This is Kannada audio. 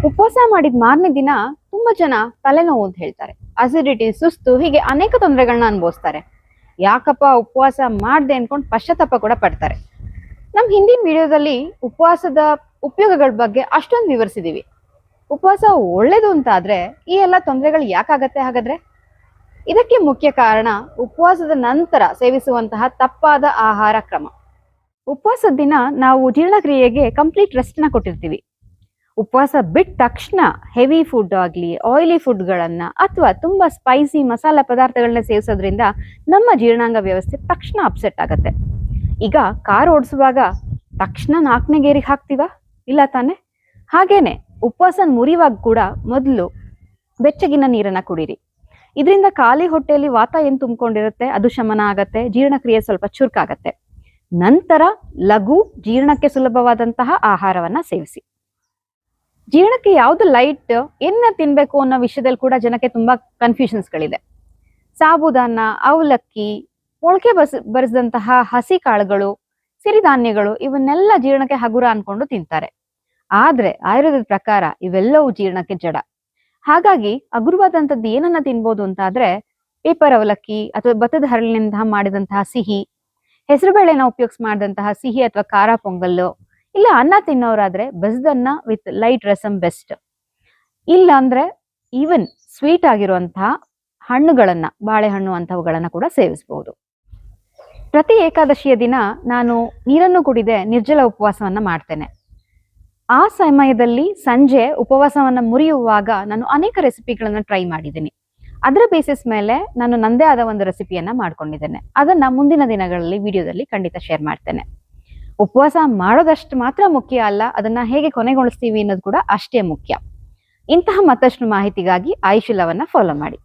ಉಪವಾಸ ಮಾಡಿದ ಮಾರನೇ ದಿನ ತುಂಬಾ ಜನ ತಲೆನೋವು ಅಂತ ಹೇಳ್ತಾರೆ. ಅಸಿಡಿಟಿ, ಸುಸ್ತು, ಹೀಗೆ ಅನೇಕ ತೊಂದರೆಗಳನ್ನ ಅನುಭವಿಸ್ತಾರೆ. ಯಾಕಪ್ಪ ಉಪವಾಸ ಮಾಡ್ದೆ ಅನ್ಕೊಂಡು ಪಶ್ಚಾತ್ತಾಪ ಕೂಡ ಪಡ್ತಾರೆ. ನಮ್ ಹಿಂದಿನ ವಿಡಿಯೋದಲ್ಲಿ ಉಪವಾಸದ ಉಪಯೋಗಗಳ ಬಗ್ಗೆ ಅಷ್ಟೊಂದು ವಿವರಿಸಿದೀವಿ. ಉಪವಾಸ ಒಳ್ಳೇದು ಅಂತ ಆದ್ರೆ ಈ ಎಲ್ಲ ತೊಂದರೆಗಳು ಯಾಕಾಗತ್ತೆ ಹಾಗಾದ್ರೆ? ಇದಕ್ಕೆ ಮುಖ್ಯ ಕಾರಣ ಉಪವಾಸದ ನಂತರ ಸೇವಿಸುವಂತಹ ತಪ್ಪಾದ ಆಹಾರ ಕ್ರಮ. ಉಪವಾಸದ ದಿನ ನಾವು ಜೀರ್ಣಕ್ರಿಯೆಗೆ ಕಂಪ್ಲೀಟ್ ರೆಸ್ಟ್ ನ ಕೊಟ್ಟಿರ್ತೀವಿ. ಉಪವಾಸ ಬಿಟ್ಟ ತಕ್ಷಣ ಹೆವಿ ಫುಡ್ ಆಗ್ಲಿ, ಆಯಿಲಿ ಫುಡ್ಗಳನ್ನ ಅಥವಾ ತುಂಬಾ ಸ್ಪೈಸಿ ಮಸಾಲ ಪದಾರ್ಥಗಳನ್ನ ಸೇವಿಸೋದ್ರಿಂದ ನಮ್ಮ ಜೀರ್ಣಾಂಗ ವ್ಯವಸ್ಥೆ ತಕ್ಷಣ ಅಪ್ಸೆಟ್ ಆಗತ್ತೆ. ಈಗ ಕಾರ್ ಓಡಿಸುವಾಗ ತಕ್ಷಣ 4ನೇ ಗೇರಿಗೆ ಹಾಕ್ತೀವ? ಇಲ್ಲ ತಾನೆ? ಹಾಗೇನೆ ಉಪವಾಸ ಮುರಿಯುವಾಗ ಕೂಡ ಮೊದಲು ಬೆಚ್ಚಗಿನ ನೀರನ್ನ ಕುಡೀರಿ. ಇದರಿಂದ ಖಾಲಿ ಹೊಟ್ಟೆಯಲ್ಲಿ ವಾತ ಏನ್ ತುಂಬಿಕೊಂಡಿರುತ್ತೆ ಅದು ಶಮನ ಆಗತ್ತೆ, ಜೀರ್ಣಕ್ರಿಯೆ ಸ್ವಲ್ಪ ಚುರುಕಾಗತ್ತೆ. ನಂತರ ಲಘು ಜೀರ್ಣಕ್ಕೆ ಸುಲಭವಾದಂತಹ ಆಹಾರವನ್ನ ಸೇವಿಸಿ. ಜೀರ್ಣಕ್ಕೆ ಯಾವ್ದು ಲೈಟ್ ಏನ ತಿನ್ಬೇಕು ಅನ್ನೋ ವಿಷಯದಲ್ಲಿ ಕೂಡ ಜನಕ್ಕೆ ತುಂಬಾ ಕನ್ಫ್ಯೂಷನ್ಸ್ಗಳಿದೆ. ಸಾಬುದಾನ, ಅವಲಕ್ಕಿ, ಮೊಳಕೆ ಬರಿಸಿದಂತಹ ಹಸಿ ಕಾಳುಗಳು, ಸಿರಿಧಾನ್ಯಗಳು ಇವನ್ನೆಲ್ಲ ಜೀರ್ಣಕ್ಕೆ ಹಗುರ ಅನ್ಕೊಂಡು ತಿಂತಾರೆ. ಆದ್ರೆ ಆಯುರ್ವೇದದ ಪ್ರಕಾರ ಇವೆಲ್ಲವೂ ಜೀರ್ಣಕ್ಕೆ ಜಡ. ಹಾಗಾಗಿ ಹಗುರವಾದಂಥದ್ದು ಏನನ್ನ ತಿನ್ಬೋದು ಅಂತ ಆದ್ರೆ ಪೇಪರ್ ಅವಲಕ್ಕಿ ಅಥವಾ ಭತ್ತದ ಹರಳಿನಿಂದ ಮಾಡಿದಂತಹ ಸಿಹಿ, ಹೆಸರುಬೇಳೆನ ಉಪಯೋಗಿಸಿ ಮಾಡಿದಂತಹ ಸಿಹಿ ಅಥವಾ ಖಾರ ಪೊಂಗಲ್ಲು, ಇಲ್ಲ ಅನ್ನ ತಿನ್ನೋರಾದ್ರೆ ಬೆಸ್ದನ್ನ ವಿತ್ ಲೈಟ್ ರಸಂ ಬೆಸ್ಟ್. ಇಲ್ಲ ಅಂದ್ರೆ ಈವನ್ ಸ್ವೀಟ್ ಆಗಿರುವಂತಹ ಹಣ್ಣುಗಳನ್ನ, ಬಾಳೆಹಣ್ಣು ಅಂತವುಗಳನ್ನ ಕೂಡ ಸೇವಿಸಬಹುದು. ಪ್ರತಿ ಏಕಾದಶಿಯ ದಿನ ನಾನು ನೀರನ್ನು ಕುಡಿದೆ ನಿರ್ಜಲ ಉಪವಾಸವನ್ನ ಮಾಡ್ತೇನೆ. ಆ ಸಮಯದಲ್ಲಿ ಸಂಜೆ ಉಪವಾಸವನ್ನ ಮುರಿಯುವಾಗ ನಾನು ಅನೇಕ ರೆಸಿಪಿಗಳನ್ನ ಟ್ರೈ ಮಾಡಿದ್ದೀನಿ. ಅದರ ಬೇಸಿಸ್ ಮೇಲೆ ನಾನು ನಂದೇ ಆದ ಒಂದು ರೆಸಿಪಿಯನ್ನ ಮಾಡ್ಕೊಂಡಿದ್ದೇನೆ. ಅದನ್ನ ಮುಂದಿನ ದಿನಗಳಲ್ಲಿ ವಿಡಿಯೋದಲ್ಲಿ ಖಂಡಿತ ಶೇರ್ ಮಾಡ್ತೇನೆ. ಉಪವಾಸ ಮಾಡೋದಷ್ಟು ಮಾತ್ರ ಮುಖ್ಯ ಅಲ್ಲ, ಅದನ್ನ ಹೇಗೆ ಕೊನೆಗೊಳಿಸ್ತೀವಿ ಅನ್ನೋದು ಕೂಡ ಅಷ್ಟೇ ಮುಖ್ಯ. ಇಂತಹ ಮತ್ತಷ್ಟು ಮಾಹಿತಿಗಾಗಿ ಆಯುಷ್ ಇಲ್ಲವನ್ನ ಫಾಲೋ ಮಾಡಿ.